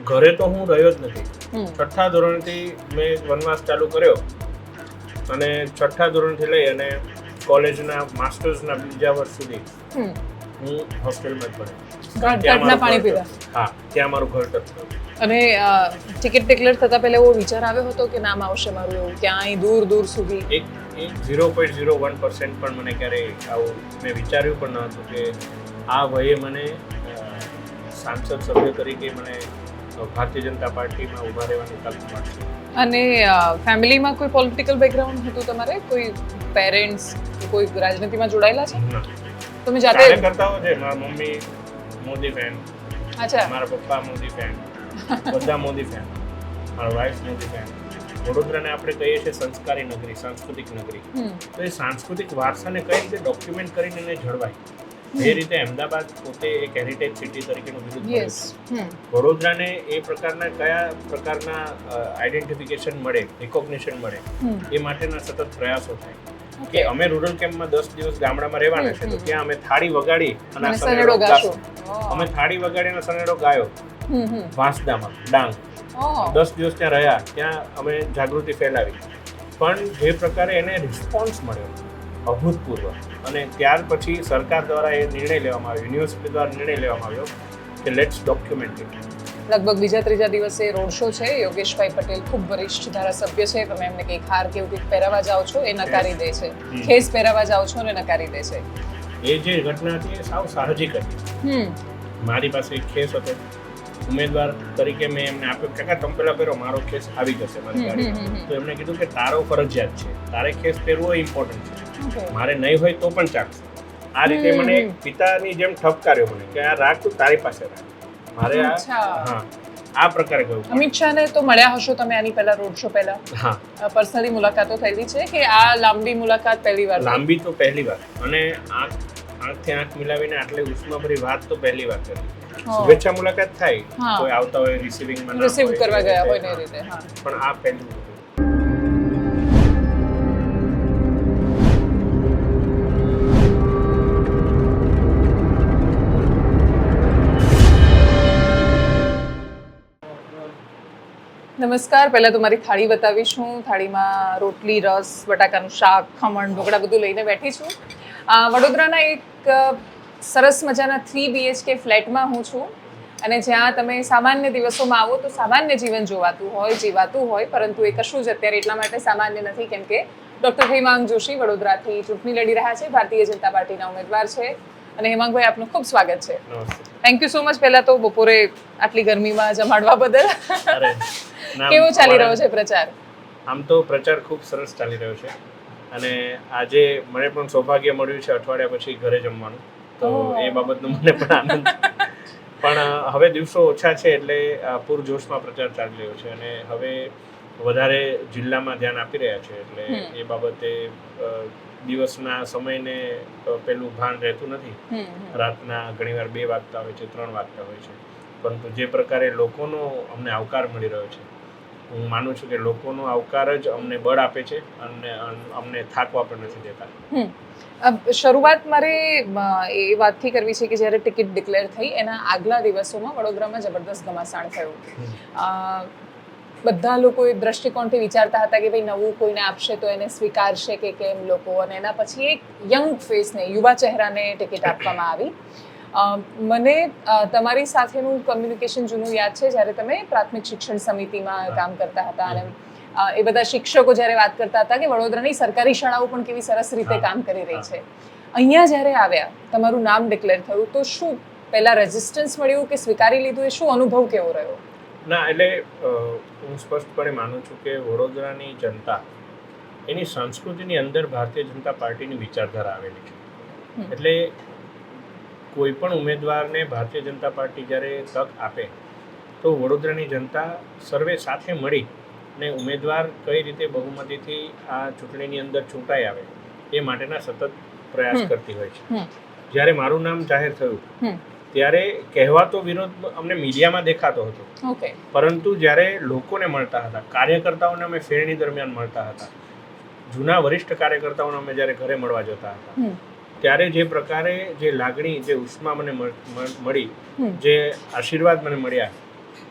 ઘરે તો હું રહ્યો જ નથી. છઠ્ઠા ધોરણથી મેં વનવાસ ચાલુ કર્યો અને છઠ્ઠા ધોરણથી લઈ અને કોલેજના માસ્ટર્સના બીજા વર્ષ સુધી હું હોસ્ટેલમાં જ ભણ્યો. ઘરના પાણી પીધા. હા, ત્યાં મારું ઘર ટકતું. અને ટિકિટ ડિક્લેર થતા પહેલા એવો વિચાર આવ્યો હતો કે નામ આવશે મારું એવું ક્યાંય દૂર દૂર સુધી? એક 0.01% પણ મને ક્યારેય આવું મેં વિચાર્યું પણ ન હતું કે આ વયે મને સાંસદ સભ્ય તરીકે મને ભારતીય જનતા પાર્ટીમાં ઊભા રહેવાની તક મળશે. અને ફેમિલીમાં કોઈ પોલિટિકલ બેકગ્રાઉન્ડ હતું તમારે? કોઈ પેરેન્ટ્સ કોઈ રાજનીતિમાં જોડાયેલા છે? ના, તમે જાતે કરતા છે. મારા મમ્મી મોદી ફેન, અચ્છા, મારા પપ્પા મોદી ફેન, બધા મોદી ફેન, મારા વાઇફ મોદી ફેન. વડોદરાને આપણે કહીએ છીએ સંસ્કારી નગરી, સાંસ્કૃતિક નગરી. તો એ સાંસ્કૃતિક વારસાને કઈ રીતે ડોક્યુમેન્ટ કરીને એને જળવાય, એ રીતે અમદાવાદ પોતે એક હેરિટેજ સિટી તરીકેનું બિરુદ મળે છે. વડોદરાને એ પ્રકારના કયા પ્રકારના આઈડેન્ટિફિકેશન મળે, રિકોગ્નિશન મળે, એ માટેના સતત પ્રયાસો થાય કે અમે રૂરલ કેમ્પમાં 10 દિવસ ગામડામાં રહેવાના છે, તો ત્યાં અમે થાળી વગાડી અને આ સનેડો ગાશું. અમે થાળી વગાડી અને સનેડો ગાયો વાંસદામાં, ડાંગ. 10 દિવસ ત્યાં રહ્યા, ત્યાં અમે જાગૃતિ ફેલાવી. પણ જે પ્રકારે એને રિસ્પોન્સ મળ્યો અભૂતપૂર્વ, અને ત્યાર પછી સરકાર દ્વારા એ નિર્ણય લેવામાં આવ્યો, યુનિવર્સિટી દ્વારા નિર્ણય લેવામાં આવ્યો કે લેટ્સ ડોક્યુમેન્ટ ઇટ. લગભગ બીજા ત્રીજા દિવસે રોડ શો છે. યોગેશભાઈ પટેલ ખૂબ વરિષ્ઠ ધારાસભ્ય છે. તમે એમને કંઈક હાર કે એવું કંઈક પહેરાવા જાઓ છો એ નકારી દે છે, ખેસ પહેરાવા જાઓ છો ને નકારી દે છે. એ જે ઘટના હતી એ સાવ સાહજિક હતી. મારી પાસે એક ખેસ હતો, ઉમેદવાર તરીકે મેં એમને આપ્યો કે તમે પેલા પહેરો, મારો ખેસ આવી જશે મારી ગાડીમાં. તો એમણે કીધું કે તારો ફરજિયાત છે, તારે ખેસ પહેરવો ઇમ્પોર્ટન્ટ છે, મારે નહીં હોય તો પણ ચાલશે. આ રીતે મને એક પિતાની જેમ ઠપકાર્યો મને કે આ રાખ તું તારી પાસે રાખ, મારે આ પ્રકારે કહ્યું. અમિત શાહને તો મળ્યા હશો તમે આની પહેલા, રોડ શો પહેલા? હા, પર્સનલી મુલાકાતો થયેલી છે કે આ લાંબી મુલાકાત પહેલી વાર? લાંબી તો પહેલી વાર, અને આંખથી આંખ મિલાવીને આટલી ઉષ્માભરી વાત તો પહેલી વાર કરી. શુભેચ્છા મુલાકાત થાય, કોઈ આવતા હોય રિસીવિંગમાં, રિસીવ કરવા ગયા હોય ને રીતે. પણ આ પહેલું. નમસ્કાર. પહેલા તો મારી થાળી બતાવીશું. થાળીમાં રોટલી, રસ, બટાકાનું શાક, ખમણ, ઢોકળા બધું લઈને બેઠી છું. વડોદરાના એક સરસ મજાના 3 BHK ફ્લેટમાં હું છું, અને જ્યાં તમે સામાન્ય દિવસોમાં આવો તો સામાન્ય જીવન જીવાતું હોય, પરંતુ એ કશું જ અત્યારે એટલા માટે સામાન્ય નથી કેમ કે ડૉક્ટર હેમાંગ જોશી વડોદરાથી ચૂંટણી લડી રહ્યા છે, ભારતીય જનતા પાર્ટીના ઉમેદવાર છે. અને હેમાંગભાઈ, આપનું ખૂબ સ્વાગત છે. થેન્ક યુ સો મચ પહેલા તો બપોરે આટલી ગરમીમાં જમાડવા બદલ. કેવો ચાલી રહ્યો છે પ્રચાર? આમ તો પ્રચાર ખૂબ સરસ ચાલી રહ્યો છે, અને આજે મને પણ સૌભાગ્ય મળ્યું છે અઠવાડિયા પછી ઘરે જમવાનું, તો એ બાબતનો મને પણ આનંદ. પણ હવે દિવસો ઓછા છે એટલે પૂરજોશમાં પ્રચાર ચાલી રહ્યો છે, અને હવે વધારે જિલ્લામાં ધ્યાન આપી રહ્યા છે, એટલે એ બાબતે દિવસના સમયને પેલું ભાન રહેતું નથી. રાતના ઘણીવાર 2 વાગતા હોય છે, 3 વાગતા હોય છે, પરંતુ જે પ્રકારે લોકોનો અમને આવકાર મળી રહ્યો છે, હું માનું છું કે લોકોનો આવકાર જ અમને બળ આપે છે અને અમને થાકવા પણ નથી દેતા. શરૂઆત મારે એ વાતથી કરવી છે કે જ્યારે ટિકિટ ડિક્લેર થઈ એના આગલા દિવસોમાં વડોદરામાં જબરદસ્ત ઘમાસાણ થયું. બધા લોકો એ દ્રષ્ટિકોણથી વિચારતા હતા કે ભાઈ નવું કોઈને આપશે તો એને સ્વીકારશે કે કેમ લોકો, અને એના પછી એક યંગ ફેસને, યુવા ચહેરાને ટિકિટ આપવામાં આવી. મને તમારી સાથેનું કમ્યુનિકેશન જૂનું યાદ છે જ્યારે તમે પ્રાથમિક શિક્ષણ સમિતિમાં કામ કરતા હતા, અને એ બધા શિક્ષકો જ્યારે વાત કરતા હતા કે વડોદરાની સરકારી શાળાઓ પણ કેવી સરસ રીતે કામ કરી રહી છે. અહીંયા જ્યારે આવ્યા, તમારું નામ ડિક્લેર થયું, તો શું પહેલા રેઝિસ્ટન્સ મળ્યું કે સ્વીકારી લીધું? એ શું અનુભવ કેવો રહ્યો? ના, એટલે હું સ્પષ્ટપણે માનું છું કે વડોદરાની જનતા, એની સંસ્કૃતિની અંદર ભારતીય જનતા પાર્ટીની વિચારધારા આવેલી છે. એટલે કોઈ પણ ઉમેદવારને ભારતીય જનતા પાર્ટી જ્યારે તક આપે તો વડોદરાની જનતા સર્વે સાથે મળી ને ઉમેદવાર કઈ રીતે બહુમતીથી આ ચૂંટણીની અંદર ચૂંટાઈ આવે એ માટેના સતત પ્રયાસ કરતી હોય છે. જ્યારે મારું નામ જાહેર થયું ત્યારે કહેવાતો વિરોધ અમને મીડિયામાં દેખાતો હતો, પરંતુ જ્યારે લોકોને મળતા હતા, કાર્યકર્તાઓને અમે ફેરણી દરમિયાન મળતા હતા, જૂના વરિષ્ઠ કાર્યકર્તાઓને અમે જ્યારે ઘરે મળવા જતા હતા, ત્યારે જે પ્રકારે જે લાગણી, જે ઉષ્મા મને મળી, જે આશીર્વાદ મને મળ્યા,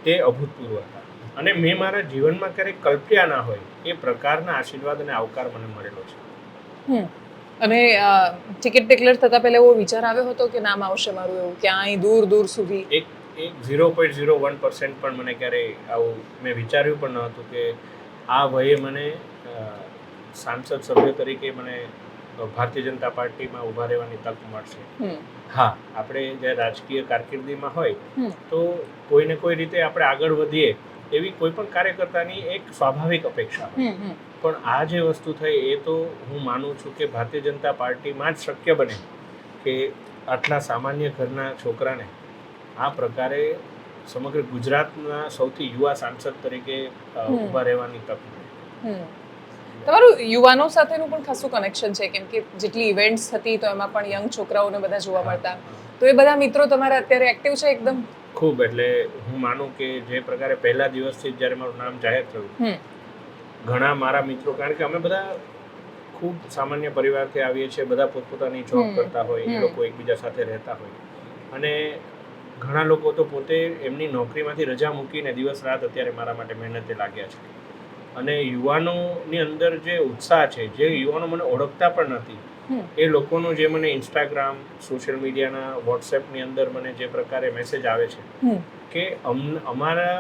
તે અભૂતપૂર્વ હતા અને મેં મારા જીવનમાં ક્યારેક કલ્પ્યા ના હોય એ પ્રકારના આશીર્વાદ અને આવકાર મને મળેલો છે. અને ટિકિટ ડિક્લેર થતા પહેલા એવો વિચાર આવ્યો હતો કે નામ આવશે મારું એવું ક્યાંય દૂર દૂર સુધી? એક 0.01% પણ મને ક્યારેય આવું મેં વિચાર્યું પણ ન હતું કે આ વયે મને સાંસદ સભ્ય તરીકે મને ભારતીય જનતા પાર્ટીમાં ઊભા રહેવાની તક મળશે. હા, આપણે જે રાજકીય કારકિર્દીમાં હોય તો કોઈને કોઈ રીતે આપણે આગળ વધીએ એવી કોઈ પણ કાર્યકર્તાની એક સ્વાભાવિક અપેક્ષા હોય. પણ આ જે વસ્તુ થઈ એ તો હું માનું છું કે ભારતીય જનતા પાર્ટીમાં જ શક્ય બને કે આટલા સામાન્ય ઘરના છોકરાને આ પ્રકારે સમગ્ર ગુજરાતના સૌથી યુવા સાંસદ તરીકે ઊભા રહેવાની તક મળે. તમારું યુવાનો સાથેનું પણ ખાસું કનેક્શન છે, કેમ કે જેટલી ઇવેન્ટ્સ હતી તો એમાં પણ યંગ છોકરાઓને બધા જોવા મળતા, તો એ બધા મિત્રો તમારા અત્યારે એક્ટિવ છે એકદમ? ખૂબ, એટલે હું માનું કે જે પ્રકારે પહેલા દિવસથી જ્યારે મારું નામ જાહેર થયું, ઘણા મારા મિત્રો, કારણ કે અમે બધા ખૂબ સામાન્ય પરિવારથી આવીએ છીએ, બધા પોતપોતાની જોબ કરતા હોય, એ લોકો એકબીજા સાથે રહેતા હોય, અને ઘણા લોકો તો પોતે એમની નોકરીમાંથી રજા મૂકીને દિવસ રાત અત્યારે મારા માટે મહેનતે લાગ્યા છે. અને યુવાનોની અંદર જે ઉત્સાહ છે, જે યુવાનો મને ઓળખતા પણ નથી, એ લોકોનું જે મને ઇન્સ્ટાગ્રામ, સોશિયલ મીડિયાના, વોટ્સએપની અંદર મને જે પ્રકારે મેસેજ આવે છે કે અમારા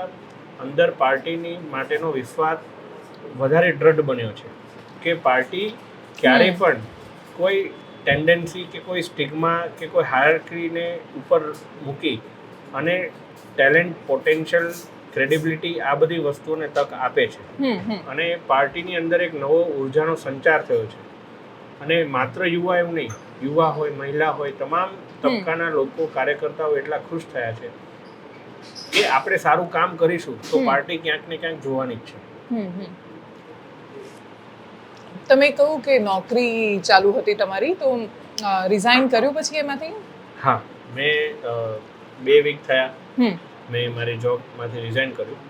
અંદર પાર્ટીની માટેનો વિશ્વાસ વધારે દ્રઢ બન્યો છે કે પાર્ટી ક્યારેય પણ કોઈ ટેન્ડન્સી કે કોઈ સ્ટિગ્મા કે કોઈ હાયરાર્કીને ઉપર મૂકી અને ટેલેન્ટ, પોટેન્શિયલ, ક્રેડિબિલિટી આ બધી વસ્તુઓને તક આપે છે. અને પાર્ટીની અંદર એક નવો ઉર્જાનો સંચાર થયો છે. અને માત્ર યુવા એવું નહીં, યુવા હોય, મહિલા હોય, તમામ તબક્કાના લોકો, કાર્યકર્તાઓ એટલા ખુશ થયા છે કે આપણે સારું કામ કરીશું તો પાર્ટી ક્યાંક ને ક્યાંક જોવાની જ છે. તમે કહ્યું કે નોકરી ચાલુ હતી તમારી, તો રિઝાઇન કર્યું પછી એમાંથી? હા, મેં 2 વીક થયા મેં મારી જોબમાંથી રિઝાઇન કર્યું.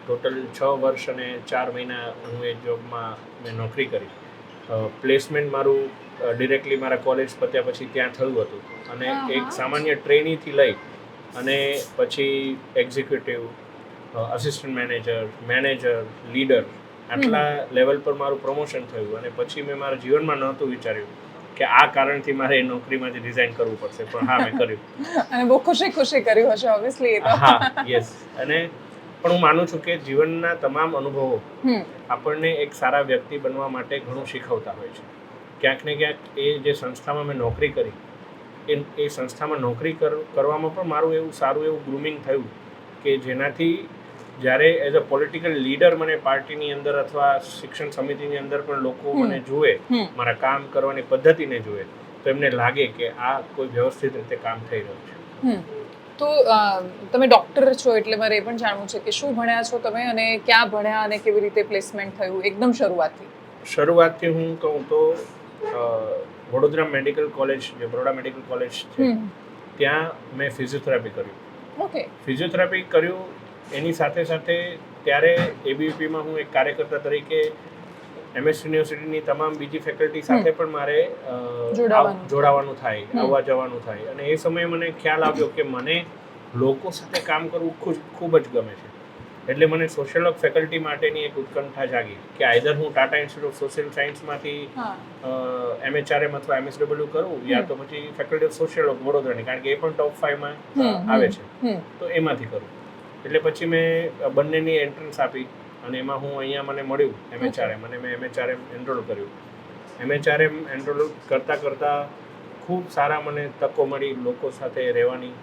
ટોટલ 6 વર્ષ અને 4 મહિના હું એ જોબમાં મેં નોકરી કરી. પ્લેસમેન્ટ મારું ડિરેક્ટલી મારા કોલેજ પત્યા પછી ત્યાં થયું હતું, અને એક સામાન્ય ટ્રેનીથી લઈ અને પછી executive, assistant manager, manager, leader, આટલા લેવલ પર મારું પ્રમોશન થયું. અને પછી મેં મારા જીવનમાં નહોતું વિચાર્યું કે આ કારણથી મારે એ નોકરીમાંથી રિઝાઇન કરવું પડશે, પણ હા, મેં કર્યું. અને બહુ ખુશી કર્યું હશે ઓબ્વિયસલી. હા, યસ. અને પણ હું માનું છું કે જીવનના તમામ અનુભવો આપણને એક સારા વ્યક્તિ બનવા માટે ઘણું શીખવતા હોય છે. ક્યાંક ને ક્યાંક એ જે સંસ્થામાં મેં નોકરી કરી, એ સંસ્થામાં નોકરી કરવામાં પણ મારું એવું સારું એવું ગ્રૂમિંગ થયું કે જેનાથી જ્યારે એઝ અ પોલિટિકલ લીડર મને પાર્ટીની અંદર અથવા શિક્ષણ સમિતિની અંદર પણ લોકો મને જુએ, મારા કામ કરવાની પદ્ધતિને જુએ, તો એમને લાગે કે આ કોઈ વ્યવસ્થિત રીતે કામ થઈ રહ્યું છે. તો તમે ડૉક્ટર છો એટલે મારે એ પણ જાણવું છે કે શું ભણ્યા છો તમે અને ક્યાં ભણ્યા અને કેવી રીતે પ્લેસમેન્ટ થયું એકદમ શરૂઆતથી? હું કહું તો વડોદરા મેડિકલ કોલેજ, જે બરોડા મેડિકલ કોલેજ છે, ત્યાં મેં ફિઝિયોથેરાપી કર્યું. ઓકે. ફિઝિયોથેરાપી કર્યું, એની સાથે સાથે ત્યારે એબીવીપીમાં હું એક કાર્યકર્તા તરીકે MS યુનિવર્સિટીની તમામ બીજી ફેકલ્ટી સાથે પણ મારે જોડાવાનું થાય, આવવા જવાનું થાય. અને એ સમયે મને ખ્યાલ આવ્યો કે મને લોકો સાથે કામ કરવું ખૂબ જ ગમે છે. એટલે મને સોશિયલ વર્ક ફેકલ્ટી માટેની એક ઉત્કંઠા જાગી કે આઈધર હું ટાટા ઇન્સ્ટિટ્યૂટ ઓફ સોશિયલ સાયન્સમાંથી MHRM અથવા MSW કરું, યા તો પછી ફેકલ્ટી ઓફ સોશિયલ વર્ક વડોદરાની, કારણ કે એ પણ ટોપ 5માં આવે છે, તો એમાંથી કરું. એટલે પછી મેં બંનેની એન્ટ્રન્સ આપી અને એમાં હું અહીંયા મને મળ્યું MHRM, અને મેં MHRM એનરોલ કર્યું. MHRM એનરોલ કરતાં ખૂબ સારા મને તકો મળી લોકો સાથે રહેવાની,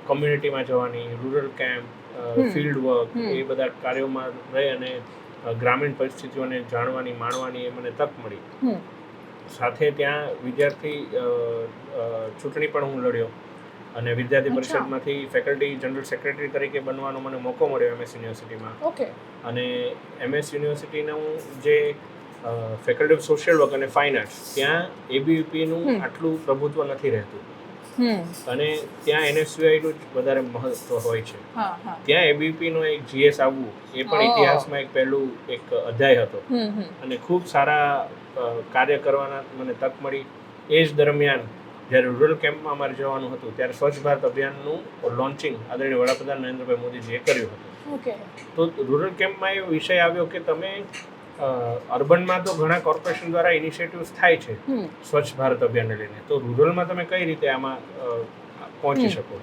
કોમ્યુનિટીમાં જવાની, રૂરલ કેમ્પ, ફિલ્ડ વર્ક, એ બધા કાર્યોમાં રહી અને ગ્રામીણ પરિસ્થિતિઓને જાણવાની, માણવાની એ મને તક મળી. સાથે ત્યાં વિદ્યાર્થી ચૂંટણી પણ હું લડ્યો અને વિદ્યાર્થી પરિષદમાંથી ફેકલ્ટી જનરલ સેક્રેટરી તરીકે બનવાનો મને મોકો મળ્યો MS યુનિવર્સિટીમાં. અને MS યુનિવર્સિટીનું જે ફેકલ્ટી ઓફ સોશિયલ વર્ક અને ફાઇન આર્ટ્સ, ત્યાં એબીવીપીનું આટલું પ્રભુત્વ નથી રહેતું, અને ત્યાં NSUIનું જ વધારે મહત્વ હોય છે. ત્યાં એબીવીપીનો એક GS આવવું એ પણ ઇતિહાસમાં એક પહેલું એક અધ્યાય હતો, અને ખૂબ સારા કાર્ય કરવાના મને તક મળી. એ જ દરમિયાન જ્યારે રૂરલ કેમ્પમાં અમારે જવાનું હતું ત્યારે સ્વચ્છ ભારત અભિયાનનું લોન્ચિંગ આદરણીય વડાપ્રધાન નરેન્દ્રભાઈ મોદીજીએ કર્યું હતું. ઓકે. તો રૂરલ કેમ્પમાં એ વિષય આવ્યો કે તમે અર્બનમાં તો ઘણા કોર્પોરેશન દ્વારા ઇનિશિયેટિવ્સ થાય છે સ્વચ્છ ભારત અભિયાનને લઈને, તો રૂરલમાં તમે કઈ રીતે આમાં પહોંચી શકો?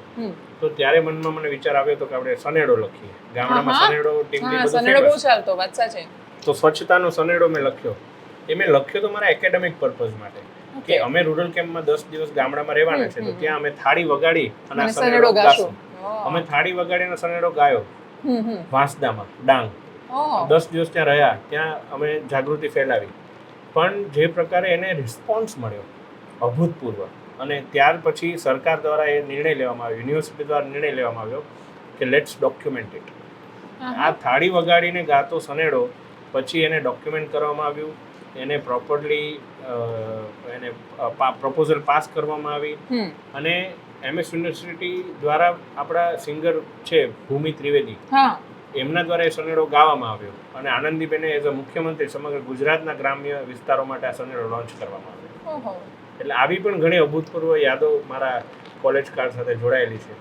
તો ત્યારે મનમાં મને વિચાર આવ્યો હતો કે આપણે સનેડો લખીએ. ગામડામાં સનેડો ટીમની બધું સનેડો બહુ ચાલતો, વાત સાચી. તો સ્વચ્છતાનો સનેડો મેં લખ્યો. એ મેં લખ્યો તો મારા એકેડેમિક પર્પઝ માટે કે અમે રૂરલ કેમ્પમાં 10 દિવસ ગામડામાં રહેવાના છે, તો ત્યાં અમે થાળી વગાડી અને આ સનેડો ગાશું. અમે થાળી વગાડીને સનેડો ગાયો વાંસદામાં, ડાંગ. 10 દિવસ ત્યાં રહ્યા, ત્યાં અમે જાગૃતિ ફેલાવી. પણ જે પ્રકારે એને રિસ્પોન્સ મળ્યો અભૂતપૂર્વ, અને ત્યાર પછી સરકાર દ્વારા એ નિર્ણય લેવામાં આવ્યો, યુનિવર્સિટી દ્વારા નિર્ણય લેવામાં આવ્યો કે લેટ્સ ડોક્યુમેન્ટ ઇટ. આ થાળી વગાડીને ગાતો સનેડો પછી એને ડોક્યુમેન્ટ કરવામાં આવ્યું, એને પ્રોપરલી એને પ્રપોઝલ પાસ કરવામાં આવી, અને MS યુનિવર્સિટી દ્વારા આપણા સિંગર છે ભૂમિ ત્રિવેદી, એમના દ્વારા એ સનેડો ગાવામાં આવ્યો, અને આનંદીબેને એઝ અ મુખ્યમંત્રી સમગ્ર ગુજરાતના ગ્રામ્ય વિસ્તારો માટે આ સનેડો લોન્ચ કરવામાં આવ્યો. એટલે આવી પણ ઘણી અભૂતપૂર્વ યાદો મારા કોલેજ કાળ સાથે જોડાયેલી છે.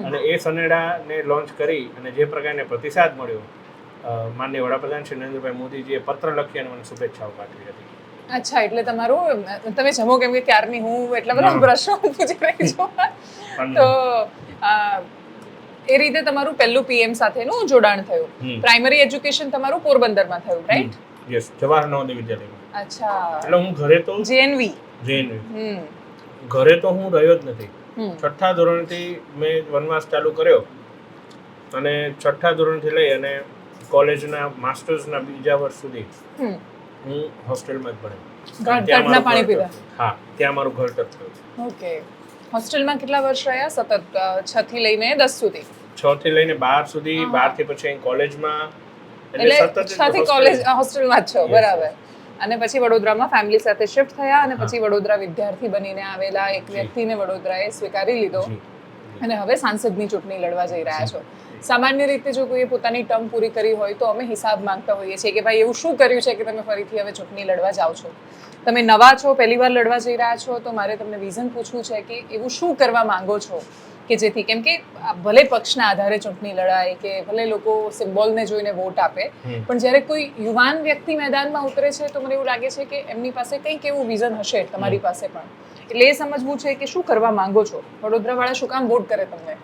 અને એ સનેડાને લોન્ચ કરી અને જે પ્રકારને પ્રતિસાદ મળ્યો, માનનીય વડાપ્રધાન શ્રી નરેન્દ્રભાઈ મોદીજીએ પત્ર લખી અને મને શુભેચ્છાઓ પાઠવી હતી. અચ્છા, એટલે તમારું તમે જમો કેમ કે ક્યારની હું એટલા બધા પ્રશ્નો પૂછી રહી છું, તો એ રીતે તમારું પહેલું PM સાથેનું જોડાણ થયું. પ્રાઇમરી એજ્યુકેશન તમારું પોરબંદરમાં થયું, રાઈટ? યસ, જવાહર નવોદય વિદ્યાલયમાં. અચ્છા, એટલે હું ઘરે તો JNV ઘરે તો હું રહ્યો જ નથી. 6ઠ્ઠા ધોરણથી મેં વનવાસ ચાલુ કર્યો, અને 6ઠ્ઠા ધોરણથી લઈ અને કોલેજના માસ્ટર્સના બીજા વર્ષ સુધી હું હોસ્ટેલમાં જ ભણ્યો. ઘરના પાણી પીધા? હા, ત્યાં મારું ઘર ટક. ઓકે. હોસ્ટેલમાં કેટલા વર્ષ રહ્યા? સતત 6 થી લઈને 10 સુધી? 6 થી લઈને 12 સુધી, 12 થી પછી અહીં કોલેજમાં, એટલે 6 થી કોલેજ હોસ્ટેલમાં જ છો, બરાબર. અને પછી વડોદરામાં ફેમિલી સાથે શિફ્ટ થયા, અને પછી વડોદરા વિદ્યાર્થી બનીને આવેલા એક વ્યક્તિને વડોદરાએ સ્વીકારી લીધો, અને હવે સાંસદની ચૂંટણી લડવા જઈ રહ્યા છો. સામાન્ય રીતે જો કોઈએ પોતાની ટર્મ પૂરી કરી હોય તો અમે હિસાબ માંગતા હોઈએ છીએ કે ભાઈ એવું શું કર્યું છે કે તમે ફરીથી હવે ચૂંટણી લડવા જાઓ છો. તમે નવા છો, પહેલી વાર લડવા જઈ રહ્યા છો, તો મારે તમને રીઝન પૂછવું છે કે એવું શું કરવા માંગો છો કે જેથી, કેમ કે ભલે પક્ષના આધારે ચૂંટણી લડાય કે ભલે લોકો સિમ્બોલને જોઈને વોટ આપે, પણ જ્યારે કોઈ યુવાન વ્યક્તિ મેદાનમાં ઉતરે છે તો મને એવું લાગે છે કે એમની પાસે કંઈક એવું વિઝન હશે, તમારી પાસે પણ. એટલે એ સમજવું છે કે શું કરવા માંગો છો, વડોદરાવાળા શું કામ વોટ કરે તમને?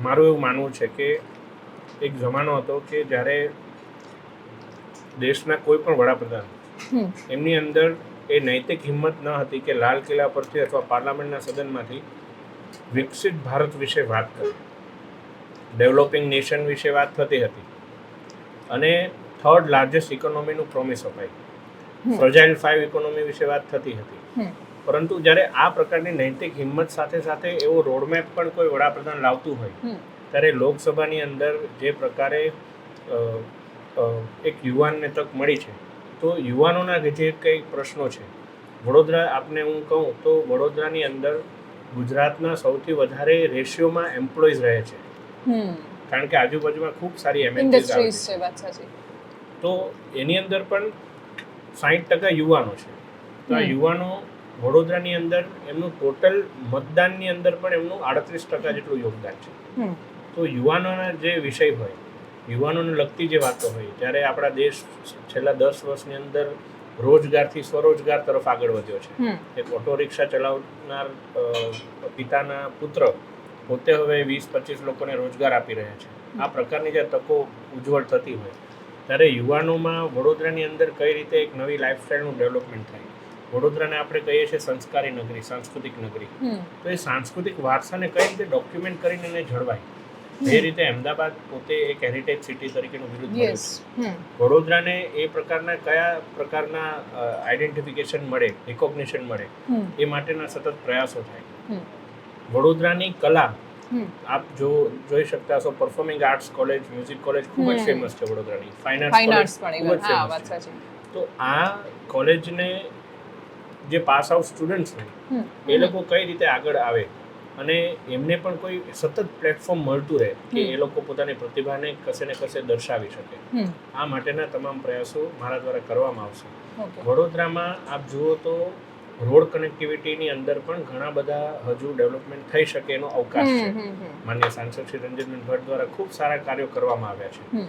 મારું એવું માનવું છે કે એક જમાનો હતો કે જ્યારે દેશના કોઈ પણ વડાપ્રધાન, એમની અંદર એ નૈતિક હિંમત ન હતી કે લાલ કિલ્લા પરથી અથવા પાર્લામેન્ટના સદનમાંથી વિકસિત ભારત વિશે વાત કરી, ડેવલપિંગ નેશન વિશે વાત થતી હતી, અને 3rd લાર્જેસ્ટ ઇકોનોમીનું પ્રોમિસ અપાઈ, ફ્રજાઇલ 5 ઇકોનોમી વિશે વાત થતી હતી. પરંતુ જ્યારે આ પ્રકારની નૈતિક હિંમત સાથે સાથે એવો રોડમેપ પણ કોઈ વડાપ્રધાન લાવતું હોય, ત્યારે લોકસભાની અંદર જે પ્રકારે એક યુવાનને તક મળી છે, તો યુવાનોના જે કંઈ પ્રશ્નો છે, વડોદરા, આપને હું કહું તો વડોદરાની અંદર ગુજરાતના સૌથી વધારે રેશિયોમાં એમ્પ્લોઈઝ રહે છે, કારણ કે આજુબાજુમાં ખૂબ સારી ઇન્ડસ્ટ્રીઝ છે, વાત સાચી. તો એની અંદર પણ 60% યુવાનો છે. તો આ યુવાનો વડોદરાની અંદર એમનું ટોટલ મતદાનની અંદર પણ એમનું 38% જેટલું યોગદાન છે. તો યુવાનોના જે વિષય હોય, યુવાનોને લગતી જે વાતો હોય, જ્યારે આપણા દેશ છેલ્લા 10 વર્ષની અંદર રોજગારથી સ્વરોજગાર તરફ આગળ વધ્યો છે. એક ઓટો રિક્ષા ચલાવનાર પિતાના પુત્ર પોતે હવે 20-25 લોકોને રોજગાર આપી રહ્યા છે. આ પ્રકારની જે તકો ઉજ્જવળ થતી હોય, ત્યારે યુવાનોમાં વડોદરાની અંદર કઈ રીતે એક નવી લાઈફસ્ટાઈલનું ડેવલપમેન્ટ થાય. વડોદરાને આપણે કહીએ છીએ સંસ્કારી નગરી, સાંસ્કૃતિક નગરી. તો એ સાંસ્કૃતિક વારસાને કઈ રીતે ડોક્યુમેન્ટ કરીને એને જળવાય, જે રીતે અમદાવાદ પોતે એક હેરિટેજ સિટી તરીકેનું બિરુદ મળ્યું છે, વડોદરાને એ પ્રકારના કયા પ્રકારના આઈડેન્ટિફિકેશન મળે, રિકોગ્નિશન મળે, એ માટેના સતત પ્રયાસો થાય. વડોદરાની કલા આપ જોઈ શકતા હશો, performing arts college, music college ખૂબ જ ફેમસ છે વડોદરાની, ફાઇન આર્ટ્સ કોલેજ ખૂબ જ ફેમસ છે. તો આ કોલેજને જે પાસ આઉટ સ્ટુડન્ટ્સ હોય, એ લોકો કઈ રીતે આગળ આવે અને એમને પણ કોઈ સતત પ્લેટફોર્મ મળતું રહે કે એ લોકો પોતાની પ્રતિભાને કશે ને કશે દર્શાવી શકે. આ માટેના તમામ પ્રયાસો મારા દ્વારા કરવામાં આવશે. વડોદરામાં આપ જુઓ તો રોડ કનેક્ટિવિટીની અંદર પણ ઘણા બધા હજુ ડેવલપમેન્ટ થઈ શકે એનો અવકાશ છે. માન્ય સાંસદ શ્રી રંજનબેન ભટ્ટ દ્વારા ખૂબ સારા કાર્યો કરવામાં આવ્યા છે.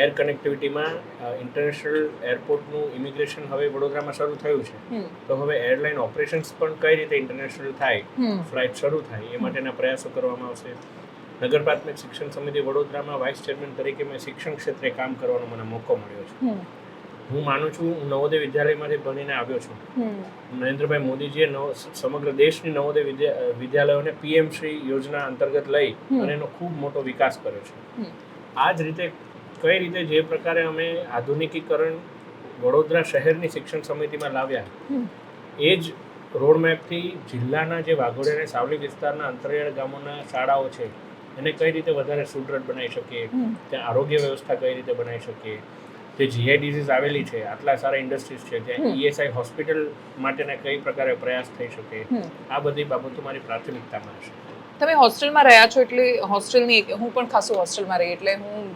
એર કનેક્ટિવિટીમાં ઇન્ટરનેશનલ એરપોર્ટનું ઇમિગ્રેશન હવે વડોદરામાં શરૂ થયું છે. તો હવે એરલાઇન ઓપરેશન્સ પણ કઈ રીતે ઇન્ટરનેશનલ થાય, ફ્લાઇટ શરૂ થાય એ માટેના પ્રયાસો કરવામાં આવશે. નગર પ્રાથમિક શિક્ષણ સમિતિ વડોદરામાં વાઇસ ચેરમેન તરીકે મેં શિક્ષણ ક્ષેત્રે કામ કરવાનો મને મોકો મળ્યો છે. હું માનું છું, હું નવોદય વિદ્યાલયમાંથી ભણીને આવ્યો છું. નરેન્દ્રભાઈ મોદીજીએ સમગ્ર દેશની નવોદય વિદ્યાલયોને PM શ્રી યોજના અંતર્ગત લઈ અને એનો ખૂબ મોટો વિકાસ કર્યો છે. આ જ રીતે કઈ રીતે જે પ્રકારે અમે આધુનિકીકરણ વડોદરા શહેરની શિક્ષણ સમિતિમાં લાવ્યા, એ જ રોડમેપથી જિલ્લાના જે વાઘોડિયા અને સાવલી વિસ્તારના અંતરિયાળ ગામોના શાળાઓ છે એને કઈ રીતે વધારે સુદૃઢ બનાવી શકીએ, ત્યાં આરોગ્ય વ્યવસ્થા કઈ રીતે બનાવી શકીએ, જે GI ડિઝીઝ આવેલી છે, આટલા સારા ઇન્ડસ્ટ્રીઝ છે, ત્યાં ESI હોસ્પિટલ માટેના કઈ પ્રકારે પ્રયાસ થઈ શકે, આ બધી બાબતો મારી પ્રાથમિકતામાં હશે. તમે હોસ્ટેલમાં રહ્યા છો એટલે હોસ્ટેલની હું પણ ખાસું હોસ્ટેલમાં રહી એટલે હું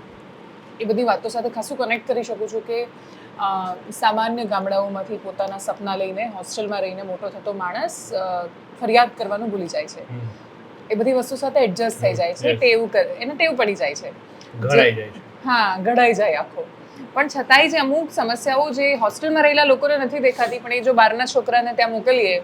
એ બધી વાતો સાથે ખાસું કનેક્ટ કરી શકું છું કે સામાન્ય ગામડાઓમાંથી પોતાના સપના લઈને હોસ્ટેલમાં રહીને મોટો થતો માણસ ફરિયાદ કરવાનું ભૂલી જાય છે. એ બધી વસ્તુ સાથે એડજસ્ટ થઈ જાય છે, ટેવ પડી જાય છે, ઘડાઈ જાય છે. હા, ઘડાઈ જાય આખો. પણ છતાંય જે અમુક સમસ્યાઓ જે હોસ્ટેલમાં રહેલા લોકોને નથી દેખાતી, પણ એ જો બહારના છોકરાને ત્યાં મોકલીએ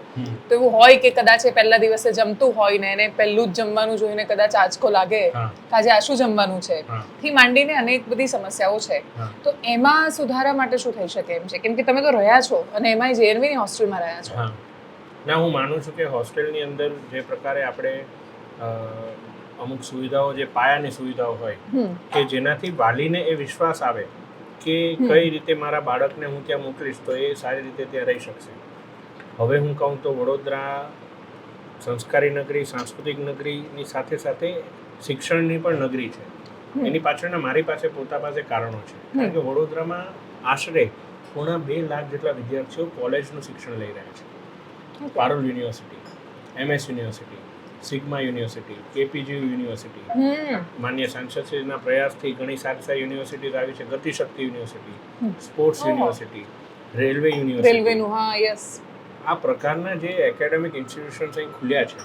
તો એવું હોય કે કદાચ એ પહેલા દિવસે જમતું હોય ને એને પહેલું જ જમવાનું જોઈને કદાચ આંચકો લાગે કે આજે આ શું જમવાનું છે થી માંડીને અનેક બધી સમસ્યાઓ છે. તો એમાં સુધારા માટે શું થઈ શકે એમ છે? કેમ કે તમે તો રહ્યા છો અને એમાંય JNVની હોસ્ટેલમાં રહ્યા છો. ના, હું માનું છું કે હોસ્ટેલની અંદર જે પ્રકારે આપણે અમુક સુવિધાઓ, જે પાયાની સુવિધાઓ હોય કે જેનાથી વાલીને એ વિશ્વાસ આવે કે કઈ રીતે મારા બાળકને હું ત્યાં મોકલીશ તો એ સારી રીતે ત્યાં રહી શકશે. હવે હું કહું તો વડોદરા સંસ્કારી નગરી, સાંસ્કૃતિક નગરીની સાથે સાથે શિક્ષણની પણ નગરી છે. એની પાછળના મારી પોતા પાસે કારણો છે. કારણ કે વડોદરામાં આશરે 2.5 લાખ જેટલા વિદ્યાર્થીઓ કોલેજનું શિક્ષણ લઈ રહ્યા છે. Parul university, MS university, sigma university, KPGU university, માન્ય સાંસદશ્રીના પ્રયાસથી ઘણી સારી યુનિવર્સિટીઝ આવી છે. Gatishakti university, sports university, railway university, આ પ્રકારના જે એકેડેમિક ઇન્સ્ટિટ્યુશન્સ અહીં ખુલ્યા છે,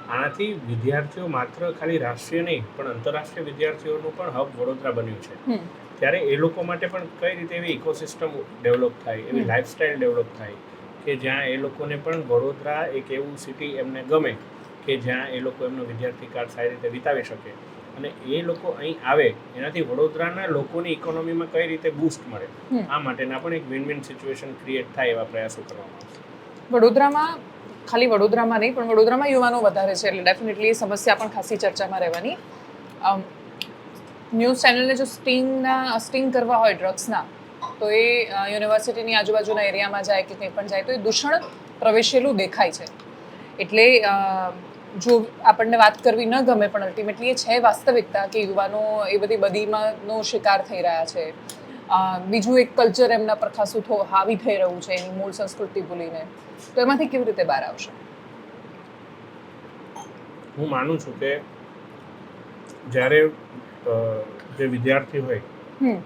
આનાથી વિદ્યાર્થીઓ માત્ર ખાલી રાષ્ટ્રીય નહીં પણ આંતરરાષ્ટ્રીય વિદ્યાર્થીઓનું પણ હબ વડોદરા બન્યું છે. ત્યારે એ લોકો માટે પણ કઈ રીતે એવી ઇકોસિસ્ટમ ડેવલપ થાય, એવી લાઈફસ્ટાઈલ ડેવલપ થાય કે જ્યાં એ લોકોને પણ વડોદરા એક એવું સિટી એમને ગમે કે જ્યાં એ લોકો એમનો વિદ્યાર્થી કાળ સારી રીતે વિતાવી શકે અને એ લોકો અહીં આવે એનાથી વડોદરાના લોકોની ઇકોનોમીમાં કઈ રીતે બૂસ્ટ મળે, આ માટેના પણ એક વિન-વિન સિચ્યુએશન ક્રિએટ થાય એવા પ્રયાસો કરવામાં આવશે. વડોદરામાં ખાલી વડોદરામાં નહીં પણ વડોદરામાં યુવાનો વધારે છે એટલે ડેફિનેટલી એ સમસ્યા પણ ખાસી ચર્ચામાં રહેવાની. ન્યૂઝ ચેનલને જો સ્ટિંગ કરવા હોય ડ્રગ્સના તો એ યુનિવર્સિટીની આજુબાજુના એરિયામાં જાય કે કંઈ પણ જાય તો એ દૂષણ પ્રવેશેલું દેખાય છે. એટલે જો આપણને વાત કરવી ન ગમે પણ અલ્ટિમેટલી એ છે વાસ્તવિકતા કે યુવાનો એ બધી બદીમાંનો શિકાર થઈ રહ્યા છે. બીજું એક કલ્ચર એમના પર ખાસું હાવી થઈ રહ્યું છે એની મૂળ સંસ્કૃતિ ભૂલીને. તો એમાંથી કેવી રીતે બહાર આવશે? હું માનું છું કે જ્યારે જે વિદ્યાર્થી હોય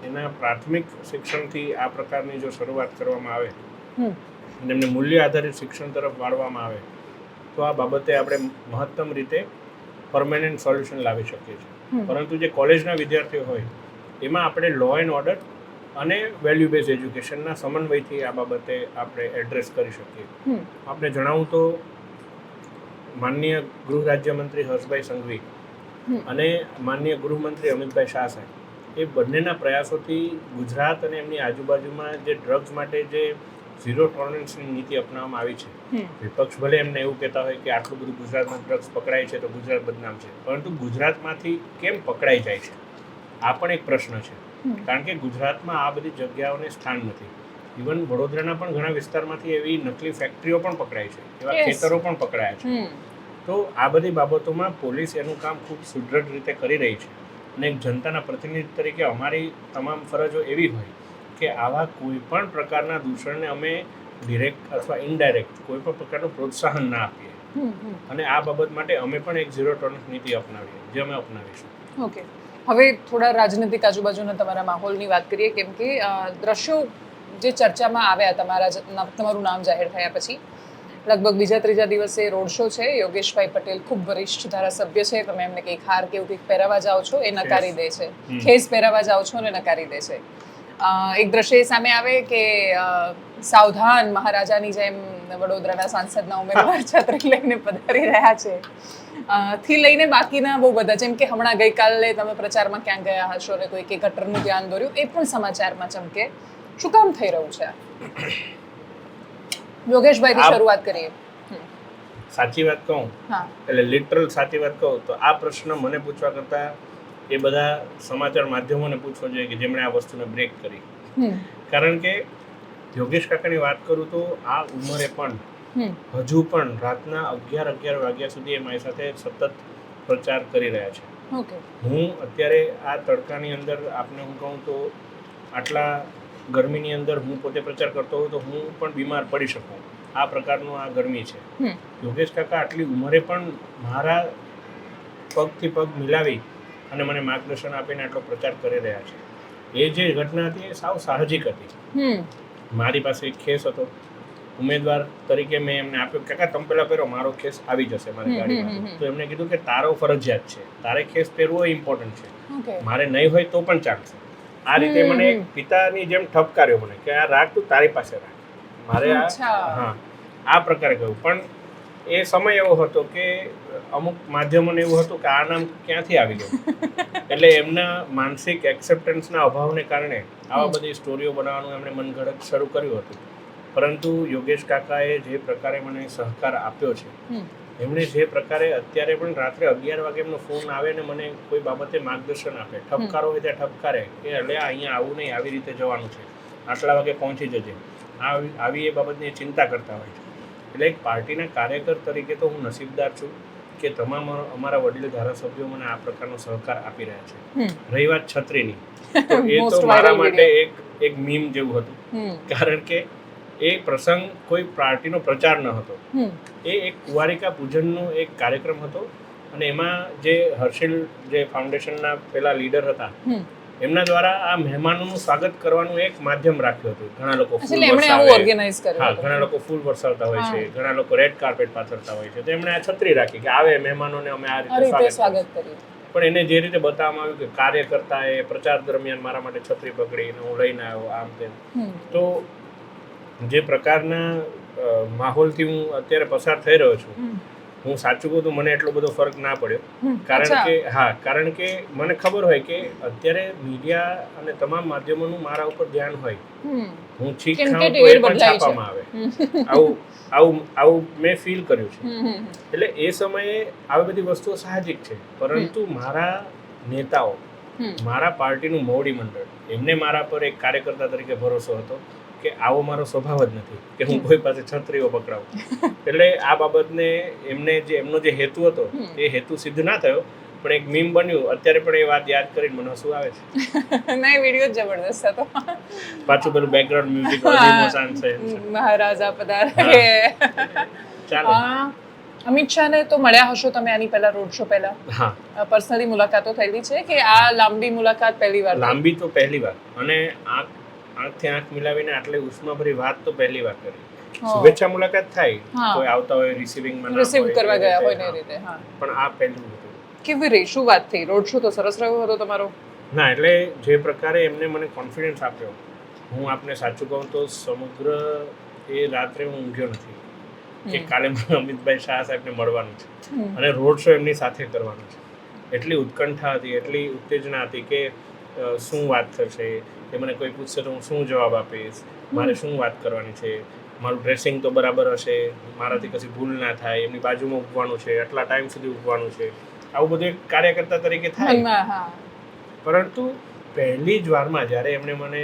એના પ્રાથમિક શિક્ષણથી આ પ્રકારની જો શરૂઆત કરવામાં આવે અને એમને મૂલ્ય આધારિત શિક્ષણ તરફ વાળવામાં આવે તો આ બાબતે આપણે મહત્તમ રીતે પરમેનન્ટ સોલ્યુશન લાવી શકીએ છીએ. પરંતુ જે કોલેજના વિદ્યાર્થીઓ હોય એમાં આપણે લો એન્ડ ઓર્ડર અને વેલ્યુ બેઝ એજ્યુકેશનના સમન્વયથી આ બાબતે આપણે એડ્રેસ કરી શકીએ. આપણે જણાવું તો માનનીય ગૃહ રાજ્યમંત્રી હર્ષભાઈ સંઘવી અને માનનીય ગૃહમંત્રી અમિતભાઈ શાહ સાહેબ એ બંનેના પ્રયાસોથી ગુજરાત અને એમની આજુબાજુમાં જે ડ્રગ્સ માટે જે ઝીરો ટોલરન્સની નીતિ અપનાવવામાં આવી છે. વિપક્ષ ભલે એમને એવું કહેતા હોય કે આટલું બધું ગુજરાતમાં ડ્રગ્સ પકડાય છે તો ગુજરાત બદનામ છે, પરંતુ ગુજરાતમાંથી કેમ પકડાઈ જાય છે આ પણ એક પ્રશ્ન છે. કારણ કે ગુજરાતમાં આ બધી જગ્યાઓને સ્થાન નથી. ઇવન વડોદરાના પણ ઘણા વિસ્તારમાંથી એવી નકલી ફેક્ટરીઓ પણ પકડાય છે, એવા ખેતરો પણ પકડાયા છે. તો આ બધી બાબતોમાં પોલીસ એનું કામ ખૂબ સુદૃઢ રીતે કરી રહી છે અને એક જનતાના પ્રતિનિધિ તરીકે અમારી તમામ ફરજો એવી હોય કે આવા કોઈ પણ પ્રકારના દૂષણને અમે ડિરેક્ટ અથવા ઇનડાયરેક્ટ કોઈ પણ પ્રકારનું પ્રોત્સાહન ના આપીએ અને આ બાબત માટે અમે પણ એક ઝીરો ટોલરન્સ નીતિ અપનાવીએ, જે અમે અપનાવીશું. ઓકે, હવે થોડા રાજનીતિક આજુબાજુના તમારા માહોલની વાત કરીએ, કેમ કે દ્રશ્યો જે ચર્ચામાં આવ્યા તમારું નામ જાહેર થયા પછી લગભગ બીજા ત્રીજા દિવસે રોડ શો છે. યોગેશભાઈ પટેલ ખૂબ વરિષ્ઠ ધારાસભ્ય છે. તમે એમને કંઈક હાર કે એવું કંઈક પહેરાવા જાઓ છો એ નકારી દે છે. ખેસ પહેરાવા જાઓ છો ને નકારી દે છે. એક દ્રશ્ય એ સામે આવે કે સાવધાન મહારાજાની જેમ વડોદરાના સાંસદના ઉમેદવાર છત્રી લઈને પધારી રહ્યા છે થી લઈને બાકીના બહુ બધા, જેમ કે હમણાં ગઈકાલે તમે પ્રચારમાં ક્યાં ગયા હશો ને કોઈ કે ગટરનું ધ્યાન દોર્યું, એ પણ સમાચારમાં ચમકે. શું કામ થઈ રહ્યું છે? યોગેશભાઈથી શરૂઆત કરીએ. સાચી વાત કહું, હા, એટલે લિટરલ સાચી વાત કહું તો આ પ્રશ્ન મને પૂછવા કરતા એ બધા સમાચાર માધ્યમોને પૂછવો જોઈએ કે જેમણે આ વસ્તુને બ્રેક કરી. કારણ કે યોગેશ કાકાની વાત કરું તો આ ઉંમરે પણ હજુ પણ રાતના 11 વાગ્યા સુધી એ મારી સાથે સતત પ્રચાર કરી રહ્યા છે. ઓકે. હું અત્યારે આ તડકાની અંદર આપને હું કહું તો આટલા ગરમીની અંદર હું પોતે પ્રચાર કરતો હોઉં તો હું પણ બીમાર પડી શકું. આ પ્રકારનું આ ગરમી છે. યોગેશ કાકા આટલી ઉંમરે પણ મારા પગથી પગ મિલાવી અને મને માર્ગદર્શન આપીને આટલો પ્રચાર કરી રહ્યા છે. એ જે ઘટના હતી એ સાવ સાહજિક હતી. મારી પાસે એક ખેસ હતો, ઉમેદવાર તરીકે મેં એમને આપ્યો, કાકા તમે પહેલા પહેરો, મારો ખેસ આવી જશે મારી ગાડીમાં. તો એમને કીધું કે તારો ફરજિયાત છે, તારે ખેસ પહેરવો ઇમ્પોર્ટન્ટ છે, મારે નહીં હોય તો પણ ચાલશે. આ રીતે મને એક પિતાની જેમ ઠપકાર્યો મને કે આ રાખ તું તારી પાસે રાખ, મારે આ પ્રકારે કહ્યું. પણ એ સમય એવો હતો કે અમુક માધ્યમોને એવું હતું કે આ નામ ક્યાંથી આવી ગયું, એટલે એમના માનસિક એક્સેપ્ટન્સના અભાવને કારણે આવા બધી સ્ટોરીઓ બનાવવાનું એમણે મનગઢંત શરૂ કર્યું હતું. પરંતુ યોગેશ કાકાએ જે પ્રકારે મને સહકાર આપ્યો છે, એમણે જે પ્રકારે અત્યારે પણ રાત્રે 11 વાગે એમનો ફોન આવે ને મને કોઈ બાબતે માર્ગદર્શન આપે, ઠપકારો હોય ત્યાં ઠપકારે કે એટલે અહીંયા આવું નહીં, આવી રીતે જવાનું છે, આટલા વાગે પહોંચી જજે, આવી એ બાબતની ચિંતા કરતા હોય છે. એટલે એક પાર્ટીના કાર્યકર તરીકે તો હું નસીબદાર છું કે તમામ અમારા વડીલ ધારાસભ્યો મને આ પ્રકારનો સહકાર આપી રહ્યા છે. રહી વાત છત્રીની, તો એ તો મારા માટે એક મીમ જેવું હતું. કારણ કે એ પ્રસંગ કોઈ પાર્ટીનો પ્રચાર ન હતો, એ એક કુંવારિકા પૂજનનો એક કાર્યક્રમ હતો. અને એમાં જે હર્ષિલ જે ફાઉન્ડેશનના પેલા લીડર હતા, એમના દ્વારા આ મહેમાનોનું સ્વાગત કરવાનું એક માધ્યમ રાખ્યું હતું. ઘણા લોકો ઘણા લોકો ફૂલ વરસાવતા હોય છે, ઘણા લોકો રેડ કાર્પેટ પાથરતા હોય છે, તો એમણે આ છત્રી રાખી કે આવે મહેમાનોને અમે આ રીતે સ્વાગત કરીએ. પણ એને જે રીતે બતાવવામાં આવ્યું કે કાર્યકર્તાએ પ્રચાર દરમિયાન મારા માટે છત્રી પકડીને હું લઈને આવ્યો, આમ તેમ. તો જે પ્રકારના માહોલથી હું અત્યારે પસાર થઈ રહ્યો છું, હું સાચું કહું તો મને એટલો બધો ફરક ના પડ્યો. કારણ કે મને ખબર હોય કે અત્યારે મીડિયા અને તમામ માધ્યમોનું મારા ઉપર ધ્યાન હોય. હું છીક ખાઉં તો એ પણ છાપવામાં આવે, આવું મેં ફીલ કર્યું છે. એટલે એ સમયે આવી બધી વસ્તુઓ સાહજિક છે. પરંતુ મારા નેતાઓ, મારા પાર્ટીનું મોવડી મંડળ, એમને મારા પર એક કાર્યકર્તા તરીકે ભરોસો હતો કે આવો મારો સ્વભાવ જ નથી કે હું કોઈ પાસે છત્રીઓ પકડાવું. એટલે આ બાબતને એમનો જે હેતુ હતો એ હેતુ સિદ્ધ ના થયો, પણ એક મીમ બન્યું. અત્યારે પણ એ વાત યાદ કરીને મને હસવું આવે છે. ના, વિડિયો જબરદસ્ત હતો. પાછું પેલું બેકગ્રાઉન્ડ મ્યુઝિક ઇમોશન છે, મહારાજા પધારે. ચાલો. અમિત શાહને તો મળ્યા હશો તમે આની પહેલા, રોડ શો પહેલા? હા, પર્સનલી મુલાકાતો થયેલી છે કે આ લાંબી મુલાકાત પહેલી વાર? લાંબી તો પહેલી વાર, અને આંખથી આંખ મિલાવીને આટલી ઉષ્માભરી વાત તો પહેલી વાર કરી. શુભેચ્છા મુલાકાત થાય, કોઈ આવતા હોય રિસીવ કરવા ગયા હોય ને રીતે, પણ આ પહેલું હતું. કેવી રહી, શું વાત થઈ? રોડ શો તો સરસ રહ્યો હતો તમારો. ના, એટલે જે પ્રકારે એમને મને કોન્ફિડન્સ આપ્યો, હું આપને સાચું કહું તો સમગ્ર એ રાત્રે હું ઊંઘ્યો નથી કે કાલે મને અમિતભાઈ શાહ સાહેબને મળવાનું છે અને રોડ શો એમની સાથે કરવાનો છે. એટલી ઉત્કંઠા હતી, એટલી ઉત્તેજના હતી કે શું વાત થશે, એ મને કોઈ પૂછશે તો હું શું જવાબ આપીશ, મારે શું વાત કરવાની છે, મારું ડ્રેસિંગ તો બરાબર હશે, મારાથી કશી ભૂલ ના થાય, એમની બાજુમાં ઊભવાનું છે, આટલા ટાઈમ સુધી ઊભવાનું છે, આવું બધું એક કાર્યકર્તા તરીકે થાય. પરંતુ પહેલી જ વારમાં જ્યારે એમણે મને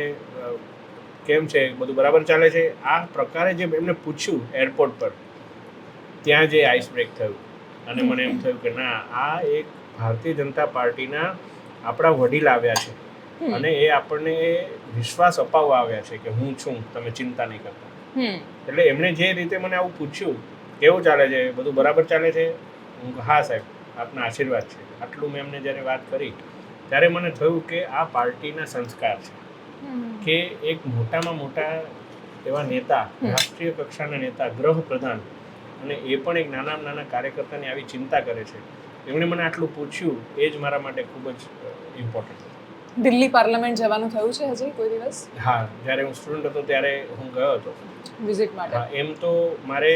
કેમ છે, બધું બરાબર ચાલે છે, આ પ્રકારે જે એમને પૂછ્યું એરપોર્ટ પર, ત્યાં જે આઈસ બ્રેક થયું અને મને એમ થયું કે ના, આ એક ભારતીય જનતા પાર્ટીના આપણા વડીલ આવ્યા છે અને એ આપણને વિશ્વાસ અપાવવા આવ્યા છે કે હું છું, તમે ચિંતા નહીં કરતા. એટલે એમણે જે રીતે મને આવું પૂછ્યું, કેવું ચાલે છે, બધું બરાબર ચાલે છે, હું હા સાહેબ, આપના આશીર્વાદ છે, આટલું મેં એમને જ્યારે વાત કરી ત્યારે મને થયું કે આ પાર્ટીના સંસ્કાર છે કે એક મોટામાં મોટા એવા નેતા, રાષ્ટ્રીય કક્ષાના નેતા, ગૃહ પ્રધાન, અને એ પણ એક નાના નાના કાર્યકર્તાની આવી ચિંતા કરે છે. એમણે મને આટલું પૂછ્યું એ જ મારા માટે ખૂબ જ ઇમ્પોર્ટન્ટ હતું. દિલ્હી પાર્લામેન્ટ જવાનું થયું છે હજી કોઈ દિવસ? હા, જ્યારે હું સ્ટુડન્ટ હતો ત્યારે હું ગયો હતો વિઝિટ માટે. હા, એમ તો મારે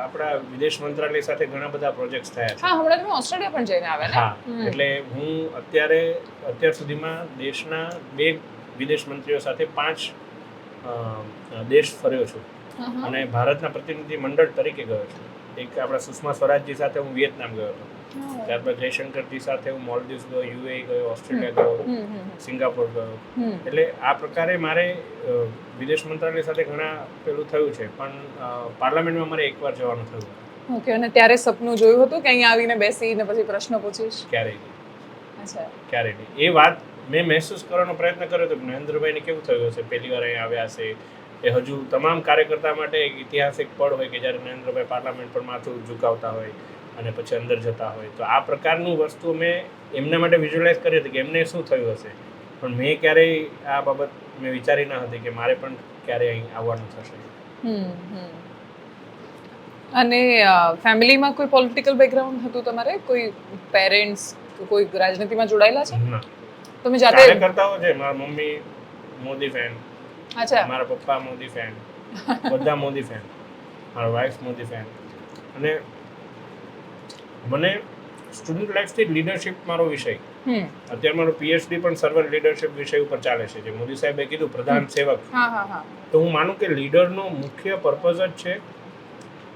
આપણા વિદેશ મંત્રાલય સાથે ઘણા બધા પ્રોજેક્ટ્સ થયા છે. હા, હમણાં તમે ઓસ્ટ્રેલિયા પણ જઈને આવ્યા ને? હા, એટલે હું અત્યાર સુધીમાં દેશના 2 વિદેશ મંત્રીઓ સાથે 5 દેશ ફર્યો છું અને ભારતના પ્રતિનિધિ મંડળ તરીકે ગયો છું. એક આપણા સુષ્મા સ્વરાજજી સાથે હું વિયેતનામ ગયો હતો, ત્યારબાદ જયશંકરજી સાથે હું મોલ્દીવ્સ ગયો, યુએ ગયો, ઓસ્ટ્રેલિયા ગયો, સિંગાપોર ગયો. એટલે આ પ્રકારે મારે વિદેશ મંત્રાલય સાથે ઘણા પેલું થયું છે, પણ પાર્લામેન્ટમાં મારે એકવાર જવાનું થયું. ઓકે, અને ત્યારે સપનું જોયું હતું કે અહીંયા આવીને બેસીને પછી પ્રશ્ન પૂછીશ? ક્યારેય નહીં. અચ્છા, ક્યારેય નહીં. એ વાત મેં મહેસૂસ કરવાનો પ્રયત્ન કર્યો હતો. નરેન્દ્રભાઈને કેવું થયું હશે, પહેલી વાર અહીંયા આવ્યા હશે. એ હજુ તમામ કાર્યકર્તા માટે એક ઐતિહાસિક પળ હોય કે જ્યારે નરેન્દ્રભાઈ પાર્લામેન્ટ પર માથું ઝુકાવતા હોય અને પછી અંદર જતા હોય. તો આ પ્રકારનું વસ્તુ મેં એમના માટે વિઝ્યુઅલાઇઝ કરી હતી કે એમને શું થયું હશે, પણ મેં ક્યારેય આ બાબત મેં વિચારી ન હતી કે મારે પણ ક્યારેય અહીં આવવાનું થશે. અને ફેમિલીમાં કોઈ પોલિટિકલ બેકગ્રાઉન્ડ હતું તમારે? કોઈ પેરેન્ટ્સ કોઈ રાજનીતિમાં જોડાયેલા છે? ના, તમે જાતે કાર્યકર્તાઓ છે. મારા મમ્મી મોદી ફેન, અચ્છા, મારા પપ્પા મોદી ફેન, બધા મોદી ફેન, મારા વાઈફ મોદી ફેન. અને મને સ્ટુડન્ટ લાઈફથી લીડરશિપ મારો વિષય. અત્યારે મારો પીએચડી પણ સર્વન્ટ લીડરશિપ વિષય ઉપર ચાલે છે, જે મોદી સાહેબે કીધું પ્રધાન સેવક. તો હું માનું કે લીડરનો મુખ્ય પર્પઝ જ છે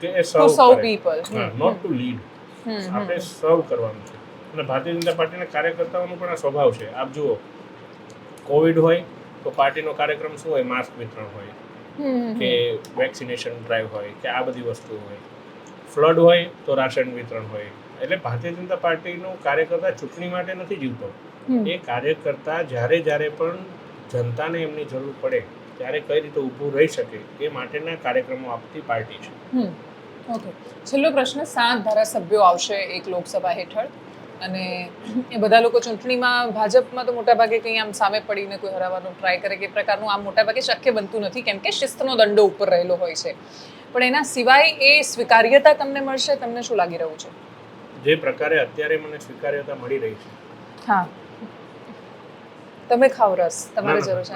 કે એ સર્વ પીપલ, નોટ ટુ લીડ. આપણે સર્વ કરવાનું છે. અને ભારતીય જનતા પાર્ટીના કાર્યકર્તાઓનો પણ આ સ્વભાવ છે. આપ જુઓ, કોવિડ હોય તો પાર્ટીનો કાર્યક્રમ શું હોય? માસ્ક વિતરણ હોય કે વેક્સિનેશન ડ્રાઈવ હોય કે આ બધી વસ્તુ હોય. ફ્લડ હોય તો રાશન વિતરણ હોય. એટલે ભારતીય જનતા પાર્ટીનો કાર્યકર્તા ચૂંટણી માટે નથી જીવતો. એ કાર્યકર્તા જ્યારે પણ જનતાને એમની જરૂર પડે ત્યારે કઈ રીતે ઊભું રહી શકે એ માટેના કાર્યક્રમો આપતી પાર્ટી છે. ઓકે, છેલ્લો પ્રશ્ન. 7 ધારાસભ્યો આવશે એક લોકસભા હેઠળ, અને એ બધા લોકો ચૂંટણીમાં ભાજપમાં તો મોટાભાગે કંઈ આમ સામે પડીને કોઈ હરાવવાનો ટ્રાય કરે કે પ્રકારનું આમ મોટાભાગે શક્ય બનતું નથી, કેમ કે શિસ્તનો દંડો ઉપર રહેલો હોય છે. પણ એના સિવાય એ સ્વીકાર્યતા તમને મળશે? તમને શું લાગી રહ્યું છે? જે પ્રકારે અત્યારે મને સ્વીકાર્યતા મળી રહી છે. હા, તમે ખાવ રસ, તમારે જરૂર છે.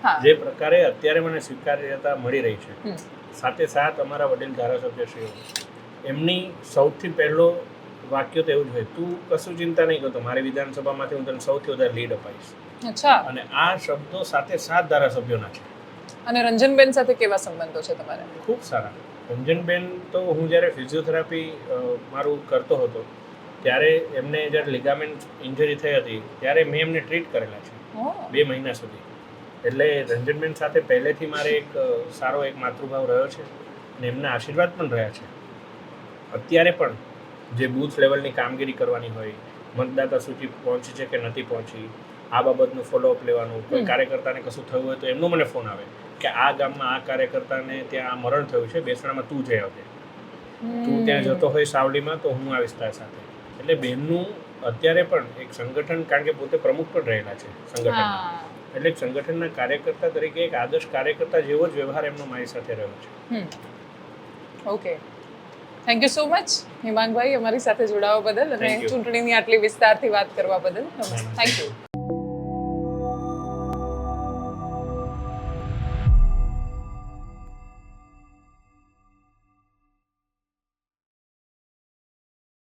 હા, જે પ્રકારે અત્યારે મને સ્વીકાર્યતા મળી રહી છે, સાથે અમારા વડીલ ધારાસભ્યશ્રીઓ, એમની સૌથી પહેલો વાક્ય તો એવું જ હોય, તું કશું ચિંતા નહીં કરતો, મારી વિધાનસભામાંથી હું તને સૌથી વધારે લીડ અપાઈશ. અચ્છા. અને આ શબ્દો સાથે 7 ધારાસભ્યોના છે. અને રંજનબેન સાથે કેવા સંબંધો છે તમારા? ખૂબ સારા. રંજનબેન તો હું જ્યારે ફિઝિયોથેરાપી મારું કરતો હતો ત્યારે એમને જ્યારે લિગામેન્ટ ઇન્જરી થઈ હતી ત્યારે મેં એમને ટ્રીટ કરેલા છે 2 મહિના સુધી. એટલે રંજનબેન સાથે પહેલેથી મારે એક સારો એક માતૃભાવ રહ્યો છે અને એમના આશીર્વાદ પણ રહ્યા છે. અત્યારે પણ જે બૂથ લેવલની કામગીરી કરવાની હોય, મતદાતા સૂચિ પહોંચી છે કે નથી પહોંચી, આ બાબતનું ફોલોઅપ લેવાનું, કોઈ કાર્યકર્તાને કશું થયું હોય તો એમનો મને ફોન આવે કે આ ગામમાં આ કાર્યકર્તાને ત્યાં મરણ થયું છે, બેસણામાં તું જઈ આવજે, તું ત્યાં જતો હોય સાવલીમાં તો હું આવીશ તારી સાથે. એટલે બહેનનું અત્યારે પણ એક સંગઠન, કારણ કે પોતે પ્રમુખ પણ રહેલા છે સંગઠનમાં, એટલે એક સંગઠનના કાર્યકર્તા તરીકે એક આદર્શ કાર્યકર્તા જેવો જ વ્યવહાર એમનો મારી સાથે રહ્યો છે. Okay, thank you so much હિમાંગભાઈ, અમારી સાથે જોડાવા બદલ અને ચૂંટણીની આટલી વિસ્તારથી વાત કરવા બદલ. Thank you.